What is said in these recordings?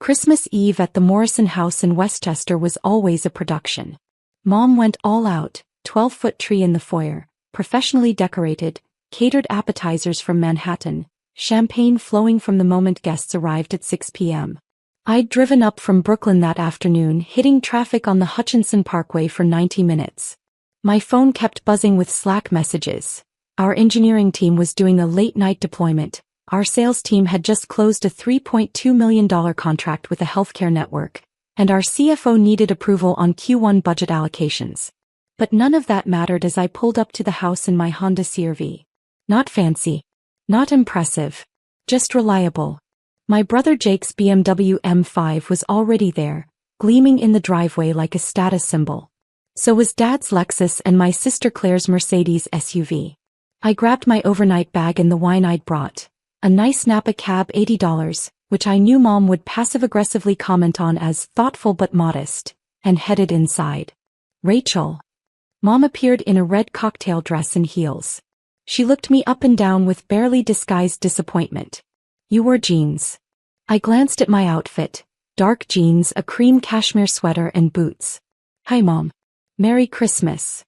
Christmas Eve at the Morrison House in Westchester was always a production. Mom went all out, 12-foot tree in the foyer, professionally decorated, catered appetizers from Manhattan, champagne flowing from the moment guests arrived at 6 p.m. I'd driven up from Brooklyn that afternoon, hitting traffic on the Hutchinson Parkway for 90 minutes. My phone kept buzzing with Slack messages. Our engineering team was doing a late-night deployment. Our sales team had just closed a $3.2 million contract with a healthcare network, and our CFO needed approval on Q1 budget allocations. But none of that mattered as I pulled up to the house in my Honda CR-V. Not fancy. Not impressive. Just reliable. My brother Jake's BMW M5 was already there, gleaming in the driveway like a status symbol. So was Dad's Lexus and my sister Claire's Mercedes SUV. I grabbed my overnight bag and the wine I'd brought. A nice Napa cab, $80, which I knew Mom would passive-aggressively comment on as thoughtful but modest, and headed inside. Rachel. Mom appeared in a red cocktail dress and heels. She looked me up and down with barely disguised disappointment. You wore jeans. I glanced at my outfit. Dark jeans, a cream cashmere sweater and boots. Hi Mom. Merry Christmas.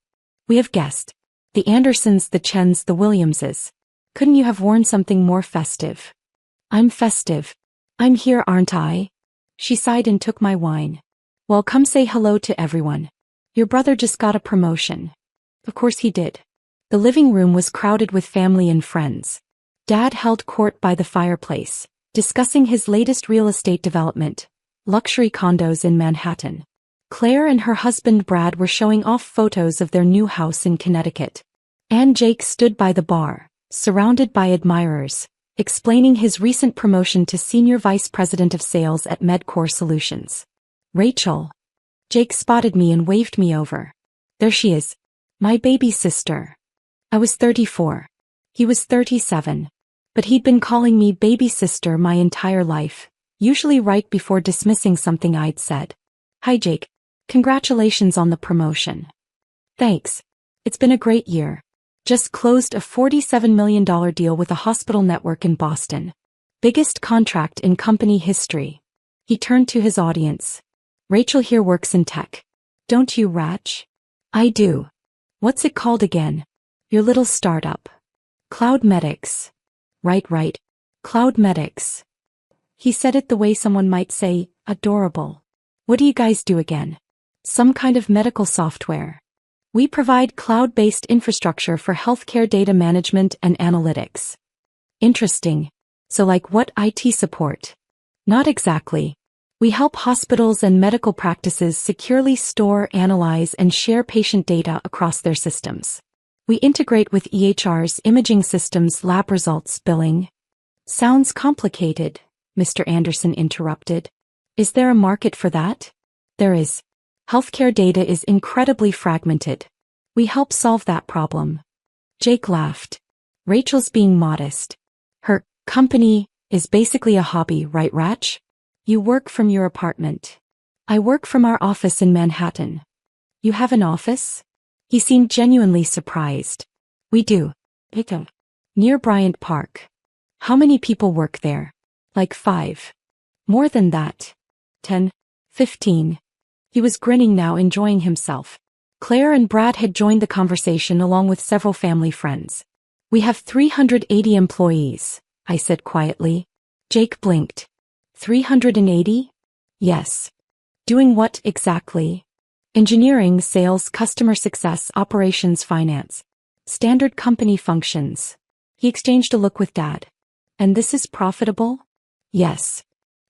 We have guests. The Andersons, the Chens, the Williamses. Couldn't you have worn something more festive? I'm festive. I'm here, aren't I? She sighed and took my wine. Well, come say hello to everyone. Your brother just got a promotion. Of course he did. The living room was crowded with family and friends. Dad held court by the fireplace, discussing his latest real estate development, luxury condos in Manhattan. Claire and her husband Brad were showing off photos of their new house in Connecticut. And Jake stood by the bar, surrounded by admirers, explaining his recent promotion to Senior Vice President of Sales at MedCore Solutions. Rachel. Jake spotted me and waved me over. There she is. My baby sister. I was 34. He was 37. But he'd been calling me baby sister my entire life, usually right before dismissing something I'd said. Hi Jake. Congratulations on the promotion. Thanks. It's been a great year. Just closed a $47 million deal with a hospital network in Boston. Biggest contract in company history. He turned to his audience. Rachel here works in tech. Don't you, Rach? I do. What's it called again? Your little startup. Cloud Medics. Right. Cloud Medics. He said it the way someone might say, adorable. What do you guys do again? Some kind of medical software. We provide cloud-based infrastructure for healthcare data management and analytics. Interesting. So like what IT support? Not exactly. We help hospitals and medical practices securely store, analyze, and share patient data across their systems. We integrate with EHRs, imaging systems, lab results, billing. Sounds complicated, Mr. Anderson interrupted. Is there a market for that? There is. Healthcare data is incredibly fragmented. We help solve that problem. Jake laughed. Rachel's being modest. Her company is basically a hobby, right, Rach? You work from your apartment. I work from our office in Manhattan. You have an office? He seemed genuinely surprised. We do. Near Bryant Park. How many people work there? Like 5. More than that. 10, 15. He was grinning now, enjoying himself. Claire and Brad had joined the conversation along with several family friends. We have 380 employees, I said quietly. Jake blinked. 380? Yes. Doing what exactly? Engineering, sales, customer success, operations, finance. Standard company functions. He exchanged a look with Dad. And this is profitable? Yes.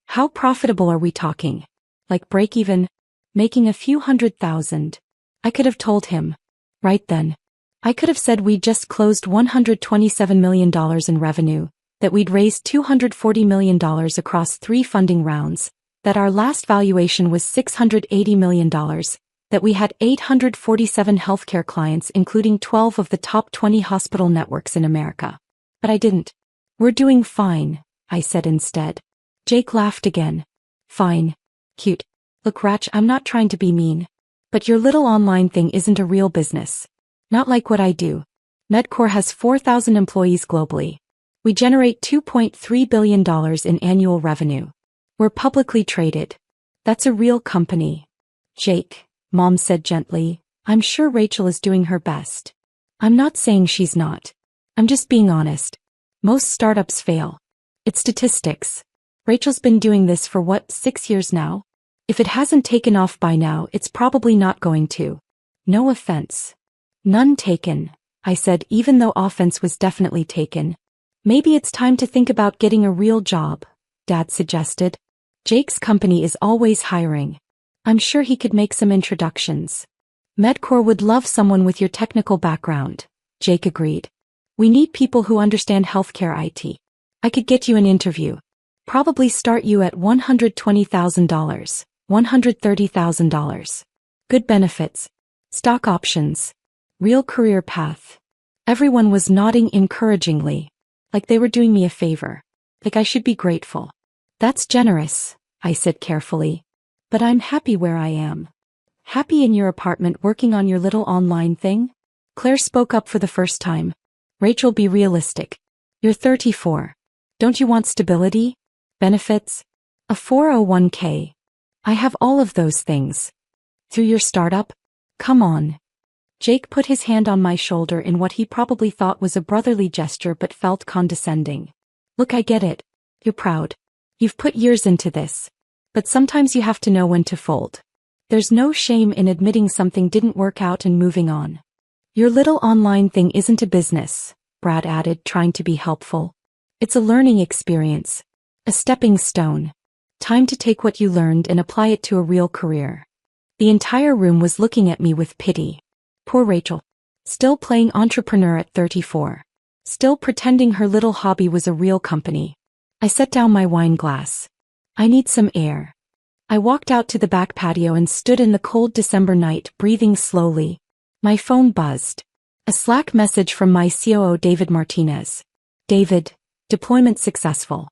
How profitable are we talking? Like break even? Making a few $100,000. I could have told him. Right then. I could have said we'd just closed $127 million in revenue, that we'd raised $240 million across 3 funding rounds, that our last valuation was $680 million, that we had 847 healthcare clients including 12 of the top 20 hospital networks in America. But I didn't. We're doing fine, I said instead. Jake laughed again. Fine. Cute. Look, Rach, I'm not trying to be mean. But your little online thing isn't a real business. Not like what I do. MedCore has 4,000 employees globally. We generate $2.3 billion in annual revenue. We're publicly traded. That's a real company. Jake, Mom said gently, I'm sure Rachel is doing her best. I'm not saying she's not. I'm just being honest. Most startups fail. It's statistics. Rachel's been doing this for 6 years now? If it hasn't taken off by now, it's probably not going to. No offense. None taken, I said, even though offense was definitely taken. Maybe it's time to think about getting a real job, Dad suggested. Jake's company is always hiring. I'm sure he could make some introductions. Medcore would love someone with your technical background, Jake agreed. We need people who understand healthcare IT. I could get you an interview. Probably start you at $120,000, $130,000. Good benefits. Stock options. Real career path. Everyone was nodding encouragingly. Like they were doing me a favor. Like I should be grateful. That's generous, I said carefully. But I'm happy where I am. Happy in your apartment working on your little online thing? Claire spoke up for the first time. Rachel, be realistic. You're 34. Don't you want stability? Benefits? A 401k? I have all of those things. Through your startup? Come on. Jake put his hand on my shoulder in what he probably thought was a brotherly gesture but felt condescending. Look, I get it. You're proud. You've put years into this. But sometimes you have to know when to fold. There's no shame in admitting something didn't work out and moving on. Your little online thing isn't a business, Brad added, trying to be helpful. It's a learning experience. A stepping stone. Time to take what you learned and apply it to a real career. The entire room was looking at me with pity. Poor Rachel. Still playing entrepreneur at 34. Still pretending her little hobby was a real company. I set down my wine glass. I need some air. I walked out to the back patio and stood in the cold December night, breathing slowly. My phone buzzed. A Slack message from my COO David Martinez. David, deployment successful.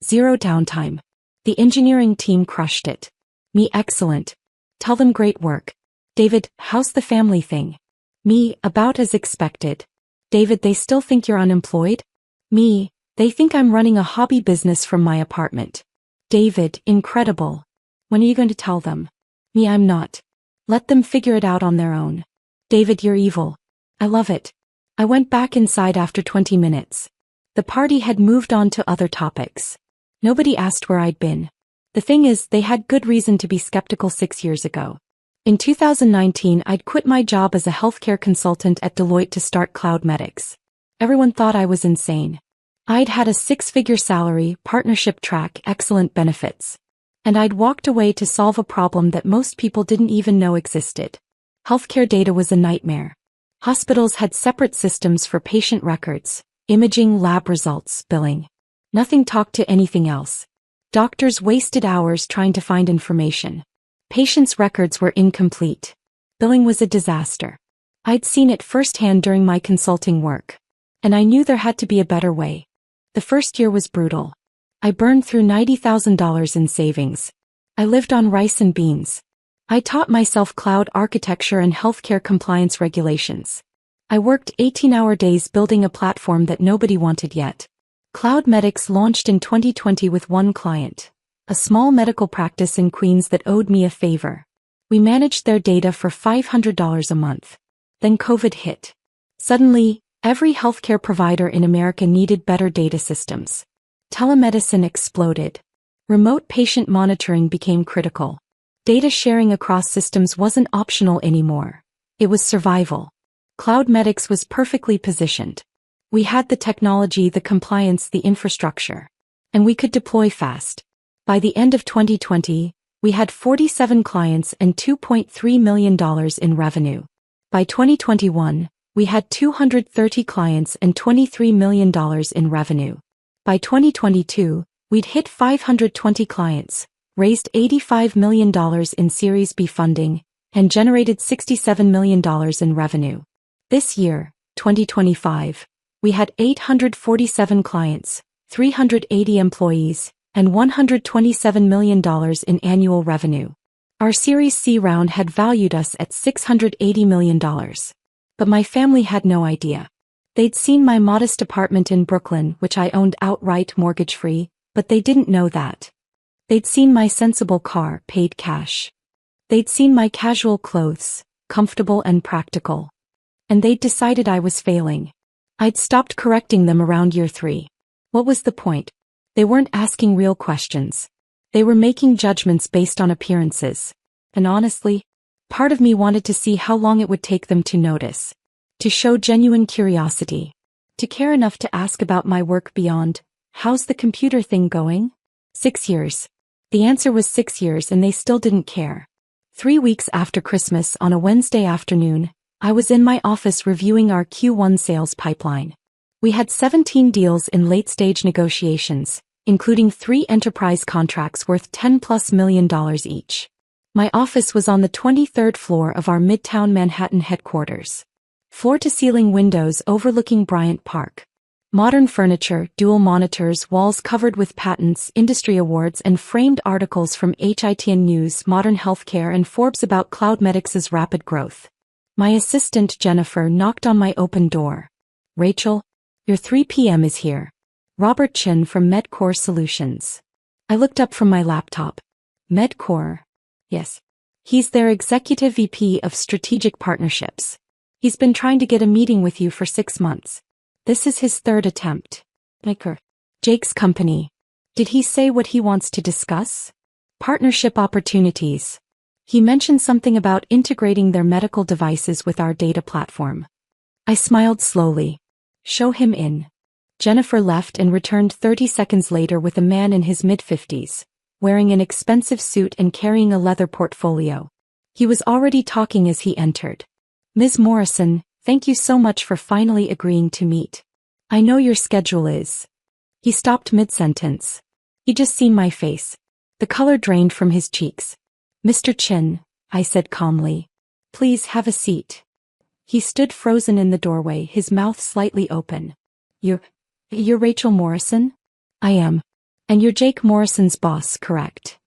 0 downtime. The engineering team crushed it. Me, excellent. Tell them great work. David, how's the family thing? Me, about as expected. David, they still think you're unemployed? Me, they think I'm running a hobby business from my apartment. David, incredible. When are you going to tell them? Me, I'm not. Let them figure it out on their own. David, you're evil. I love it. I went back inside after 20 minutes. The party had moved on to other topics. Nobody asked where I'd been. The thing is, they had good reason to be skeptical 6 years ago. In 2019, I'd quit my job as a healthcare consultant at Deloitte to start CloudMedics. Everyone thought I was insane. I'd had a 6-figure salary, partnership track, excellent benefits. And I'd walked away to solve a problem that most people didn't even know existed. Healthcare data was a nightmare. Hospitals had separate systems for patient records, imaging, lab results, billing. Nothing talked to anything else. Doctors wasted hours trying to find information. Patients' records were incomplete. Billing was a disaster. I'd seen it firsthand during my consulting work. And I knew there had to be a better way. The first year was brutal. I burned through $90,000 in savings. I lived on rice and beans. I taught myself cloud architecture and healthcare compliance regulations. I worked 18-hour days building a platform that nobody wanted yet. CloudMedics launched in 2020 with one client, a small medical practice in Queens that owed me a favor. We managed their data for $500 a month. Then COVID hit. Suddenly, every healthcare provider in America needed better data systems. Telemedicine exploded. Remote patient monitoring became critical. Data sharing across systems wasn't optional anymore. It was survival. CloudMedics was perfectly positioned. We had the technology, the compliance, the infrastructure. And we could deploy fast. By the end of 2020, we had 47 clients and $2.3 million in revenue. By 2021, we had 230 clients and $23 million in revenue. By 2022, we'd hit 520 clients, raised $85 million in Series B funding, and generated $67 million in revenue. This year, 2025, we had 847 clients, 380 employees, and $127 million in annual revenue. Our Series C round had valued us at $680 million. But my family had no idea. They'd seen my modest apartment in Brooklyn, which I owned outright mortgage-free, but they didn't know that. They'd seen my sensible car, paid cash. They'd seen my casual clothes, comfortable and practical. And they'd decided I was failing. I'd stopped correcting them around year 3. What was the point? They weren't asking real questions. They were making judgments based on appearances. And honestly, part of me wanted to see how long it would take them to notice. To show genuine curiosity. To care enough to ask about my work beyond, how's the computer thing going? 6 years. The answer was 6 years and they still didn't care. 3 weeks after Christmas on a Wednesday afternoon, I was in my office reviewing our Q1 sales pipeline. We had 17 deals in late-stage negotiations, including 3 enterprise contracts worth $10+ million each. My office was on the 23rd floor of our Midtown Manhattan headquarters. Floor-to-ceiling windows overlooking Bryant Park. Modern furniture, dual monitors, walls covered with patents, industry awards and framed articles from HITN News, Modern Healthcare and Forbes about Cloudmedix's rapid growth. My assistant Jennifer knocked on my open door. Rachel, your 3 p.m. is here. Robert Chin from MedCore Solutions. I looked up from my laptop. MedCore? Yes. He's their executive VP of strategic partnerships. He's been trying to get a meeting with you for 6 months. This is his 3rd attempt. Jake's company. Did he say what he wants to discuss? Partnership opportunities. He mentioned something about integrating their medical devices with our data platform. I smiled slowly. Show him in. Jennifer left and returned 30 seconds later with a man in his mid-50s, wearing an expensive suit and carrying a leather portfolio. He was already talking as he entered. Ms. Morrison, thank you so much for finally agreeing to meet. I know your schedule is. He stopped mid-sentence. He'd just seen my face. The color drained from his cheeks. Mr. Chin, I said calmly. Please have a seat. He stood frozen in the doorway, his mouth slightly open. You're Rachel Morrison? I am. And you're Jake Morrison's boss, correct?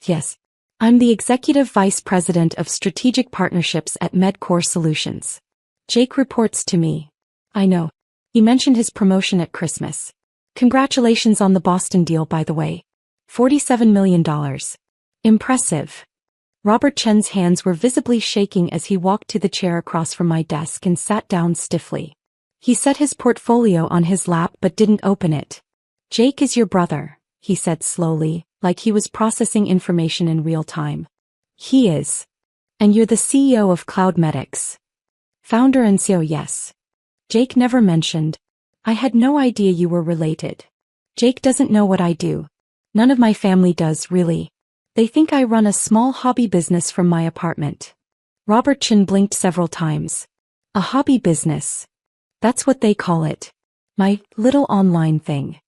Yes. I'm the Executive Vice President of Strategic Partnerships at MedCore Solutions. Jake reports to me. I know. He mentioned his promotion at Christmas. Congratulations on the Boston deal, by the way. $47 million. Impressive. Robert Chen's hands were visibly shaking as he walked to the chair across from my desk and sat down stiffly. He set his portfolio on his lap but didn't open it. Jake is your brother, he said slowly, like he was processing information in real time. He is. And you're the CEO of Cloudmedix. Founder and CEO, yes. Jake never mentioned. I had no idea you were related. Jake doesn't know what I do. None of my family does, really. They think I run a small hobby business from my apartment. Robert Chin blinked several times. A hobby business. That's what they call it. My little online thing.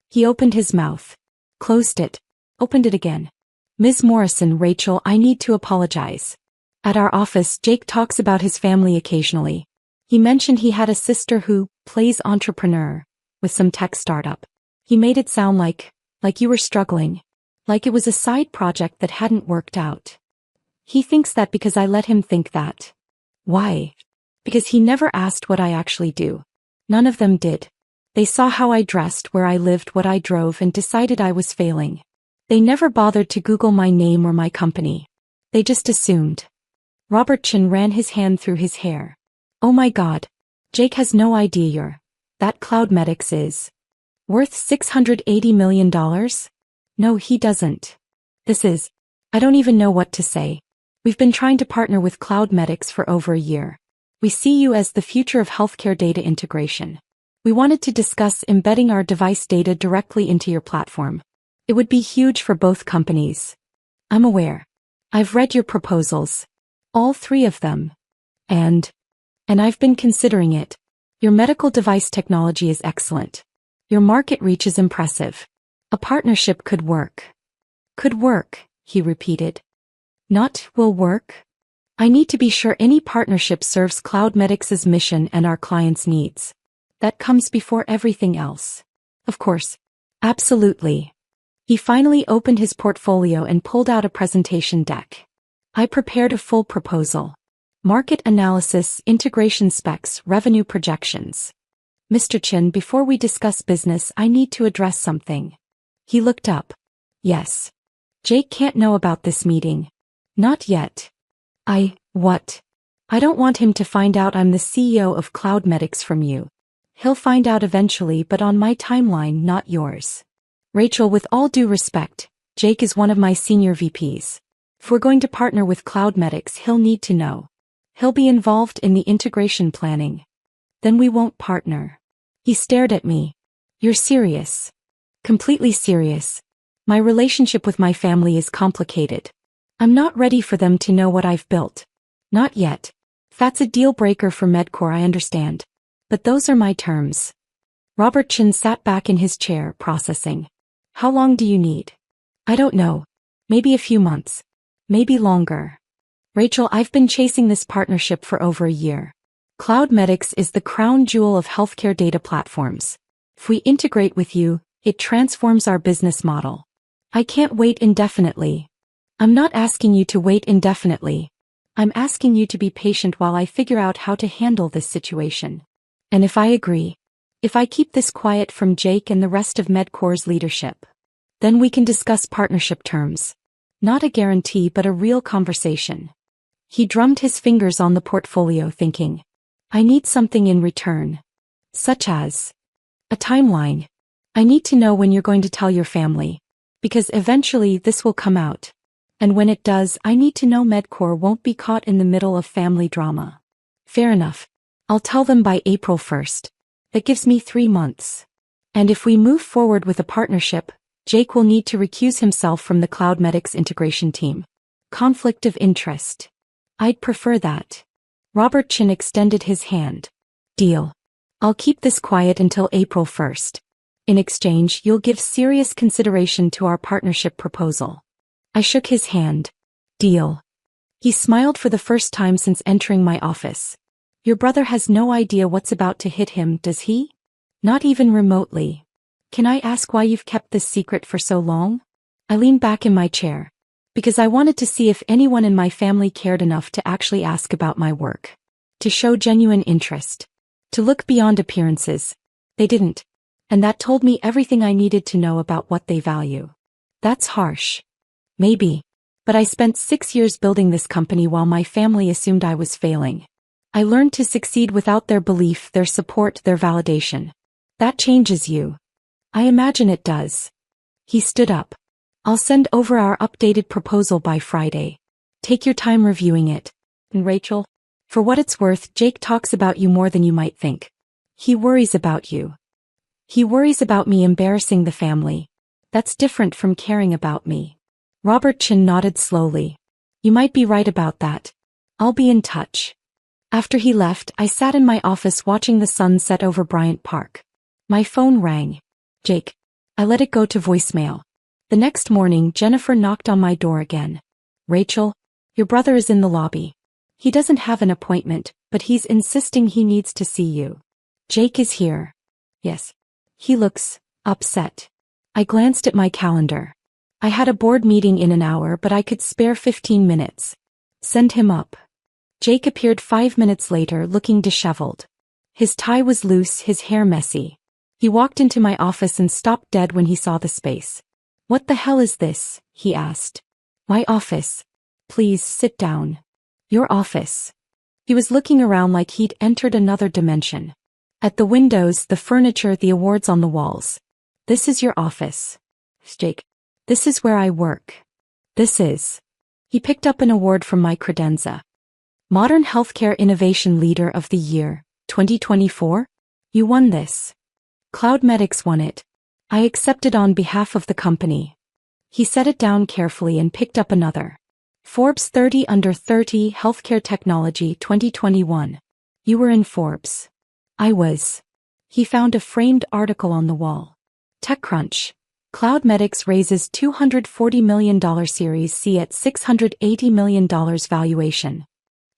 He opened his mouth. Closed it. Opened it again. Ms. Morrison, Rachel, I need to apologize. At our office, Jake talks about his family occasionally. He mentioned he had a sister who plays entrepreneur with some tech startup. He made it sound like you were struggling. Like it was a side project that hadn't worked out. He thinks that because I let him think that. Why? Because he never asked what I actually do. None of them did. They saw how I dressed, where I lived, what I drove, and decided I was failing. They never bothered to Google my name or my company. They just assumed. Robert Chin ran his hand through his hair. Oh my God. Jake has no idea that Cloudmedix is worth $680 million? No, he doesn't. I don't even know what to say. We've been trying to partner with Cloudmedix for over a year. We see you as the future of healthcare data integration. We wanted to discuss embedding our device data directly into your platform. It would be huge for both companies. I'm aware. I've read your proposals. All 3 of them. And I've been considering it. Your medical device technology is excellent. Your market reach is impressive. A partnership could work. Could work, he repeated. Not will work. I need to be sure any partnership serves Cloudmedix's mission and our clients' needs. That comes before everything else. Of course. Absolutely. He finally opened his portfolio and pulled out a presentation deck. I prepared a full proposal. Market analysis, integration specs, revenue projections. Mr. Chin, before we discuss business, I need to address something. He looked up. Yes. Jake can't know about this meeting. Not yet. What? I don't want him to find out I'm the CEO of Cloud Medics from you. He'll find out eventually, but on my timeline, not yours. Rachel, with all due respect, Jake is one of my senior VPs. If we're going to partner with Cloud Medics, he'll need to know. He'll be involved in the integration planning. Then we won't partner. He stared at me. You're serious? Completely serious. My relationship with my family is complicated. I'm not ready for them to know what I've built. Not yet. That's a deal breaker for Medcore, I understand. But those are my terms. Robert Chin sat back in his chair, processing. How long do you need? I don't know. Maybe a few months. Maybe longer. Rachel, I've been chasing this partnership for over a year. Cloud Medics is the crown jewel of healthcare data platforms. If we integrate with you, it transforms our business model. I can't wait indefinitely. I'm not asking you to wait indefinitely. I'm asking you to be patient while I figure out how to handle this situation. And if I agree, if I keep this quiet from Jake and the rest of Medcore's leadership, then we can discuss partnership terms. Not a guarantee, but a real conversation. He drummed his fingers on the portfolio, thinking, I need something in return. Such as a timeline. I need to know when you're going to tell your family, because eventually this will come out. And when it does, I need to know Medcore won't be caught in the middle of family drama. Fair enough. I'll tell them by April 1st. That gives me 3 months. And if we move forward with a partnership, Jake will need to recuse himself from the Cloud Medics integration team. Conflict of interest. I'd prefer that. Robert Chin extended his hand. Deal. I'll keep this quiet until April 1st. In exchange, you'll give serious consideration to our partnership proposal. I shook his hand. Deal. He smiled for the first time since entering my office. Your brother has no idea what's about to hit him, does he? Not even remotely. Can I ask why you've kept this secret for so long? I leaned back in my chair. Because I wanted to see if anyone in my family cared enough to actually ask about my work. To show genuine interest. To look beyond appearances. They didn't. And that told me everything I needed to know about what they value. That's harsh. Maybe. But I spent 6 years building this company while my family assumed I was failing. I learned to succeed without their belief, their support, their validation. That changes you. I imagine it does. He stood up. I'll send over our updated proposal by Friday. Take your time reviewing it. And Rachel, for what it's worth, Jake talks about you more than you might think. He worries about you. He worries about me embarrassing the family. That's different from caring about me. Robert Chin nodded slowly. You might be right about that. I'll be in touch. After he left, I sat in my office watching the sun set over Bryant Park. My phone rang. Jake. I let it go to voicemail. The next morning, Jennifer knocked on my door again. Rachel, your brother is in the lobby. He doesn't have an appointment, but he's insisting he needs to see you. Jake is here. Yes. He looks upset. I glanced at my calendar. I had a board meeting in an hour, but I could spare 15 minutes. Send him up. Jake appeared 5 minutes later, looking disheveled. His tie was loose, his hair messy. He walked into my office and stopped dead when he saw the space. What the hell is this? He asked. My office. Please sit down. Your office. He was looking around like he'd entered another dimension. At the windows, the furniture, the awards on the walls. This is your office. Jake. This is where I work. This is. He picked up an award from my credenza. Modern Healthcare Innovation Leader of the Year, 2024? You won this. Cloud Medics won it. I accepted on behalf of the company. He set it down carefully and picked up another. Forbes 30 Under 30 Healthcare Technology 2021. You were in Forbes. I was. He found a framed article on the wall. TechCrunch. Cloud Medics raises $240 million Series C at $680 million valuation.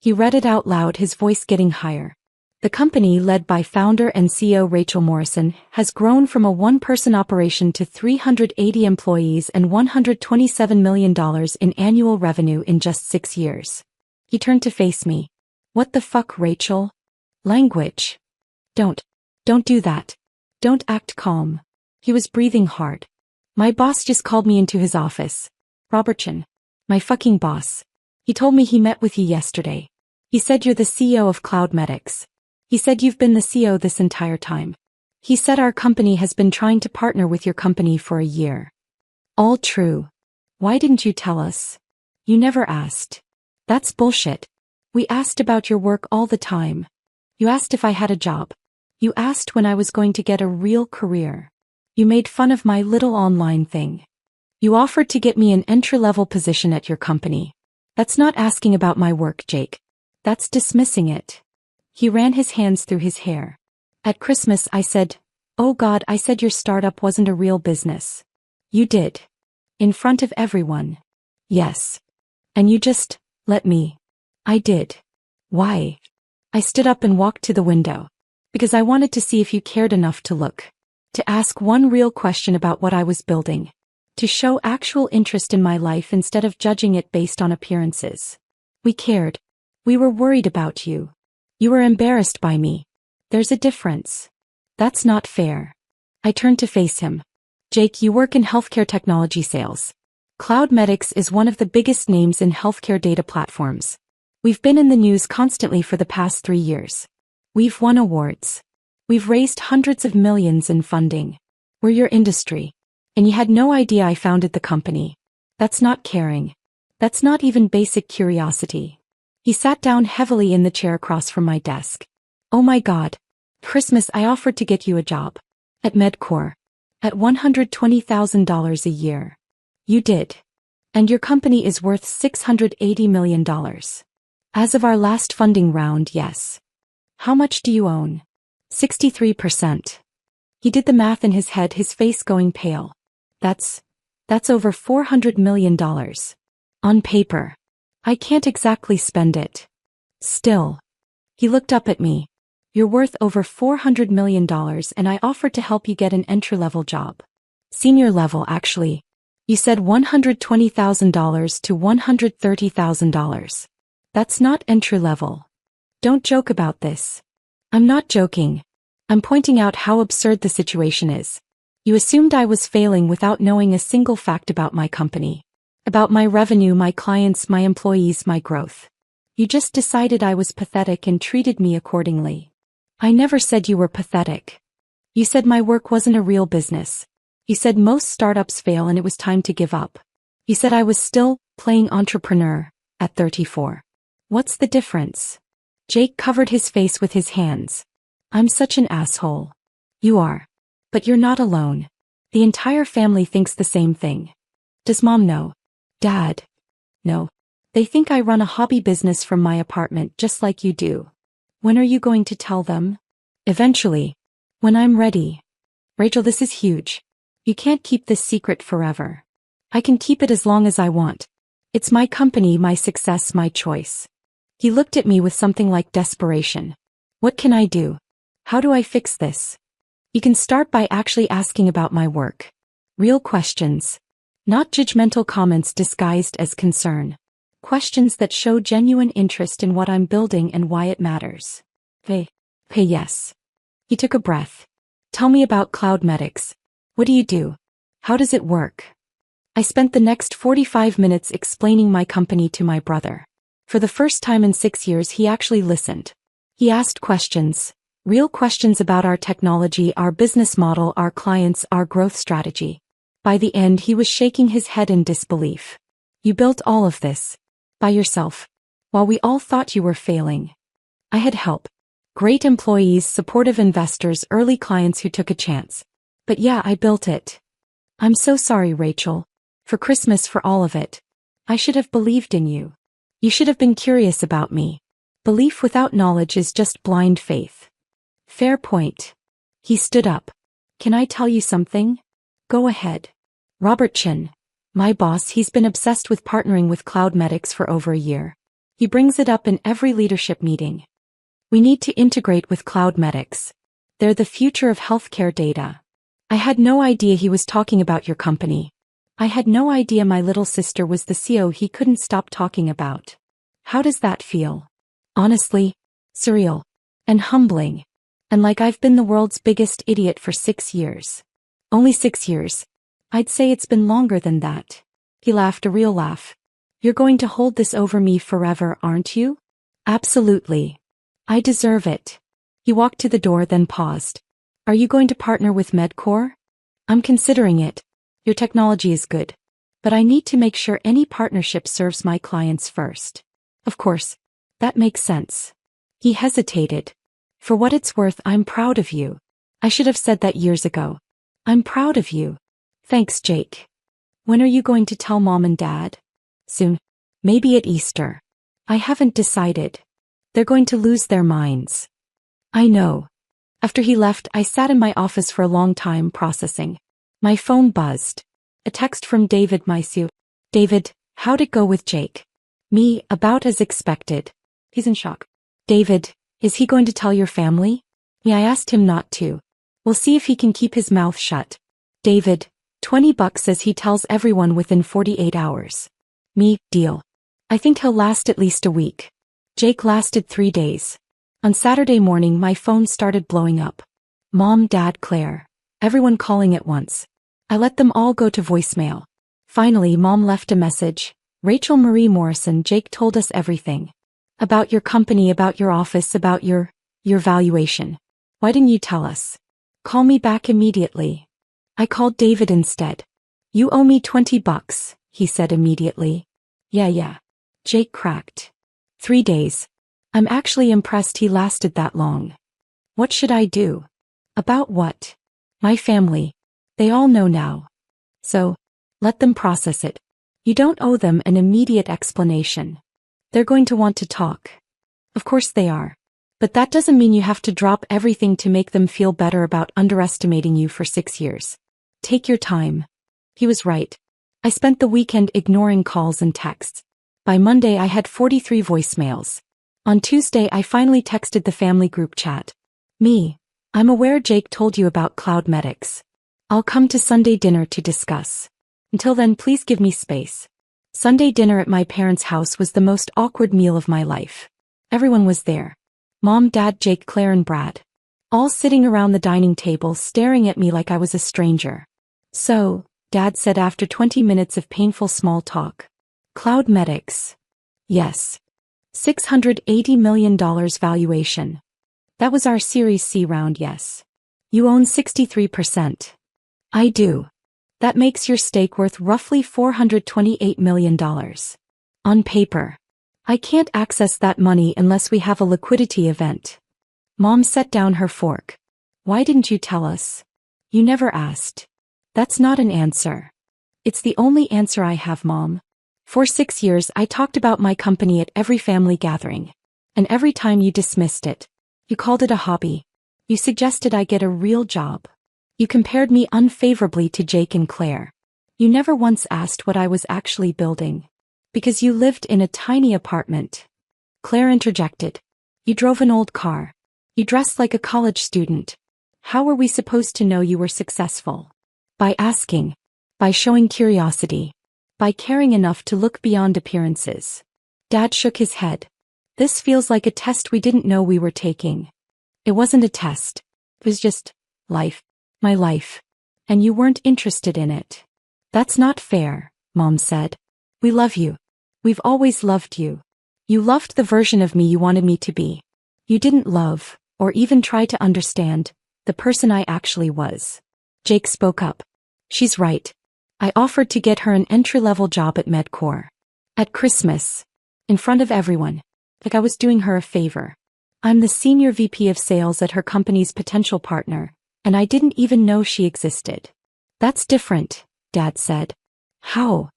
He read it out loud, his voice getting higher. The company, led by founder and CEO Rachel Morrison, has grown from a one-person operation to 380 employees and $127 million in annual revenue in just 6 years. He turned to face me. What the fuck, Rachel? Language. Don't do that. Don't act calm. He was breathing hard. My boss just called me into his office. Robertson. My fucking boss. He told me he met with you yesterday. He said you're the CEO of Cloudmedics. He said you've been the CEO this entire time. He said our company has been trying to partner with your company for a year. All true. Why didn't you tell us? You never asked. That's bullshit. We asked about your work all the time. You asked if I had a job. You asked when I was going to get a real career. You made fun of my little online thing. You offered to get me an entry-level position at your company. That's not asking about my work, Jake. That's dismissing it. He ran his hands through his hair. At Christmas I said, oh God, I said your startup wasn't a real business. You did. In front of everyone. Yes. And you just let me. I did. Why? I stood up and walked to the window. Because I wanted to see if you cared enough to look. To ask one real question about what I was building. To show actual interest in my life instead of judging it based on appearances. We cared. We were worried about you. You were embarrassed by me. There's a difference. That's not fair. I turned to face him. Jake, you work in healthcare technology sales. Cloudmedics is one of the biggest names in healthcare data platforms. We've been in the news constantly for the past 3 years. We've won awards. We've raised hundreds of millions in funding. We're your industry. And you had no idea I founded the company. That's not caring. That's not even basic curiosity. He sat down heavily in the chair across from my desk. Oh my God. Christmas I offered to get you a job. At Medcore. At $120,000 a year. You did. And your company is worth $680 million. As of our last funding round, yes. How much do you own? 63%. He did the math in his head, his face going pale. That's over $400 million. On paper. I can't exactly spend it. Still. He looked up at me. You're worth over $400 million and I offered to help you get an entry-level job. Senior level, actually. You said $120,000 to $130,000. That's not entry-level. Don't joke about this. I'm not joking. I'm pointing out how absurd the situation is. You assumed I was failing without knowing a single fact about my company. About my revenue, my clients, my employees, my growth. You just decided I was pathetic and treated me accordingly. I never said you were pathetic. You said my work wasn't a real business. You said most startups fail and it was time to give up. You said I was still playing entrepreneur at 34. What's the difference? Jake covered his face with his hands. I'm such an asshole. You are. But you're not alone. The entire family thinks the same thing. Does Mom know? Dad? No. They think I run a hobby business from my apartment just like you do. When are you going to tell them? Eventually. When I'm ready. Rachel, this is huge. You can't keep this secret forever. I can keep it as long as I want. It's my company, my success, my choice. He looked at me with something like desperation. What can I do? How do I fix this? You can start by actually asking about my work. Real questions. Not judgmental comments disguised as concern. Questions that show genuine interest in what I'm building and why it matters. Hey, yes. He took a breath. Tell me about Cloudmedics. What do you do? How does it work? I spent the next 45 minutes explaining my company to my brother. For the first time in 6 years he actually listened. He asked questions. Real questions about our technology, our business model, our clients, our growth strategy. By the end he was shaking his head in disbelief. You built all of this. By yourself. While we all thought you were failing. I had help. Great employees, supportive investors, early clients who took a chance. But yeah, I built it. I'm so sorry, Rachel. For Christmas, for all of it. I should have believed in you. You should have been curious about me. Belief without knowledge is just blind faith. Fair point. He stood up. Can I tell you something? Go ahead. Robert Chin. My boss, he's been obsessed with partnering with Cloudmedics for over a year. He brings it up in every leadership meeting. We need to integrate with Cloudmedics. They're the future of healthcare data. I had no idea he was talking about your company. I had no idea my little sister was the CEO he couldn't stop talking about. How does that feel? Honestly, surreal. And humbling. And like I've been the world's biggest idiot for 6 years. Only 6 years. I'd say it's been longer than that. He laughed a real laugh. You're going to hold this over me forever, aren't you? Absolutely. I deserve it. He walked to the door then paused. Are you going to partner with Medcore? I'm considering it. Your technology is good. But I need to make sure any partnership serves my clients first. Of course. That makes sense. He hesitated. For what it's worth, I'm proud of you. I should have said that years ago. I'm proud of you. Thanks, Jake. When are you going to tell Mom and Dad? Soon. Maybe at Easter. I haven't decided. They're going to lose their minds. I know. After he left, I sat in my office for a long time processing. My phone buzzed. A text from David, my suit. David, how'd it go with Jake? Me, about as expected. He's in shock. David, is he going to tell your family? Me, I asked him not to. We'll see if he can keep his mouth shut. David, $20 says he tells everyone within 48 hours. Me, deal. I think he'll last at least a week. Jake lasted 3 days. On Saturday morning, my phone started blowing up. Mom, Dad, Claire. Everyone calling at once. I let them all go to voicemail. Finally, Mom left a message. Rachel Marie Morrison, Jake told us everything. About your company, about your office, about your valuation. Why didn't you tell us? Call me back immediately. I called David instead. You owe me $20, he said immediately. Yeah. Jake cracked. 3 days. I'm actually impressed he lasted that long. What should I do? About what? My family. They all know now. So, let them process it. You don't owe them an immediate explanation. They're going to want to talk. Of course they are. But that doesn't mean you have to drop everything to make them feel better about underestimating you for 6 years. Take your time. He was right. I spent the weekend ignoring calls and texts. By Monday I had 43 voicemails. On Tuesday I finally texted the family group chat. Me. I'm aware Jake told you about Cloud Medics. I'll come to Sunday dinner to discuss. Until then, please give me space. Sunday dinner at my parents' house was the most awkward meal of my life. Everyone was there. Mom, Dad, Jake, Claire, and Brad. All sitting around the dining table staring at me like I was a stranger. So, Dad said after 20 minutes of painful small talk. Cloud Medics. Yes. $680 million valuation. That was our Series C round, yes. You own 63%. I do. That makes your stake worth roughly $428 million. On paper. I can't access that money unless we have a liquidity event. Mom set down her fork. Why didn't you tell us? You never asked. That's not an answer. It's the only answer I have, Mom. For 6 years I talked about my company at every family gathering. And every time you dismissed it. You called it a hobby. You suggested I get a real job. You compared me unfavorably to Jake and Claire. You never once asked what I was actually building. Because you lived in a tiny apartment. Claire interjected. You drove an old car. You dressed like a college student. How were we supposed to know you were successful? By asking. By showing curiosity. By caring enough to look beyond appearances. Dad shook his head. This feels like a test we didn't know we were taking. It wasn't a test. It was just life. My life. And you weren't interested in it. That's not fair, Mom said. We love you. We've always loved you. You loved the version of me you wanted me to be. You didn't love, or even try to understand, the person I actually was. Jake spoke up. She's right. I offered to get her an entry-level job at Medcore. At Christmas. In front of everyone. Like I was doing her a favor. I'm the senior VP of sales at her company's potential partner. And I didn't even know she existed. That's different, Dad said. How?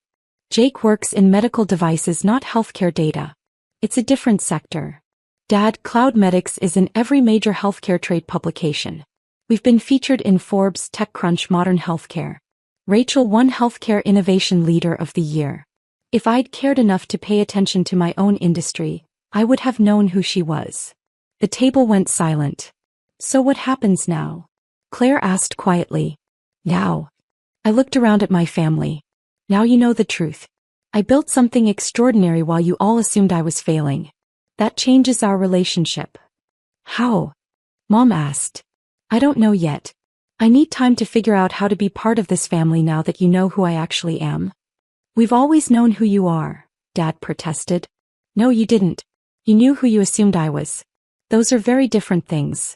Jake works in medical devices, not healthcare data. It's a different sector. Dad, Cloud Medics is in every major healthcare trade publication. We've been featured in Forbes, TechCrunch, Modern Healthcare. Rachel won Healthcare Innovation Leader of the Year. If I'd cared enough to pay attention to my own industry, I would have known who she was. The table went silent. So what happens now? Claire asked quietly. Now. I looked around at my family. Now you know the truth. I built something extraordinary while you all assumed I was failing. That changes our relationship. How? Mom asked. I don't know yet. I need time to figure out how to be part of this family now that you know who I actually am. We've always known who you are, Dad protested. No, you didn't. You knew who you assumed I was. Those are very different things.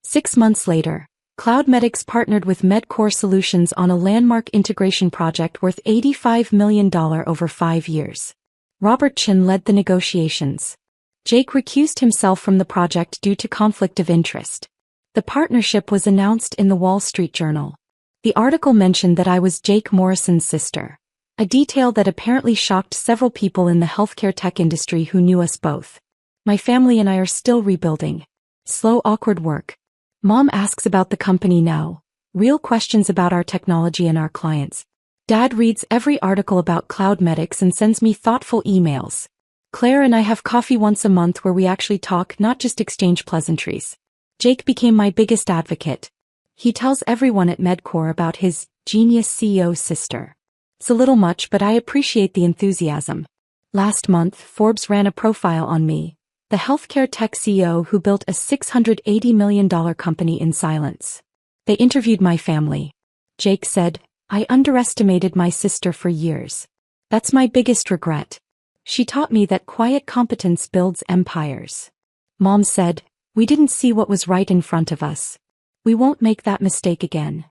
6 months later, CloudMedix partnered with MedCore Solutions on a landmark integration project worth $85 million over 5 years. Robert Chin led the negotiations. Jake recused himself from the project due to conflict of interest. The partnership was announced in the Wall Street Journal. The article mentioned that I was Jake Morrison's sister, a detail that apparently shocked several people in the healthcare tech industry who knew us both. My family and I are still rebuilding. Slow, awkward work. Mom asks about the company now. Real questions about our technology and our clients. Dad reads every article about CloudMedix and sends me thoughtful emails. Claire and I have coffee once a month where we actually talk, not just exchange pleasantries. Jake became my biggest advocate. He tells everyone at MedCore about his genius CEO sister. It's a little much, but I appreciate the enthusiasm. Last month, Forbes ran a profile on me, the healthcare tech CEO who built a $680 million company in silence. They interviewed my family. Jake said, I underestimated my sister for years. That's my biggest regret. She taught me that quiet competence builds empires. Mom said, we didn't see what was right in front of us. We won't make that mistake again.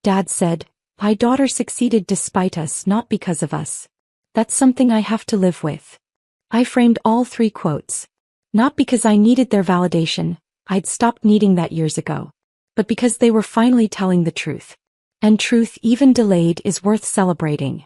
Dad said, my daughter succeeded despite us, not because of us. That's something I have to live with. I framed all 3 quotes. Not because I needed their validation, I'd stopped needing that years ago. But because they were finally telling the truth. And truth, even delayed, is worth celebrating.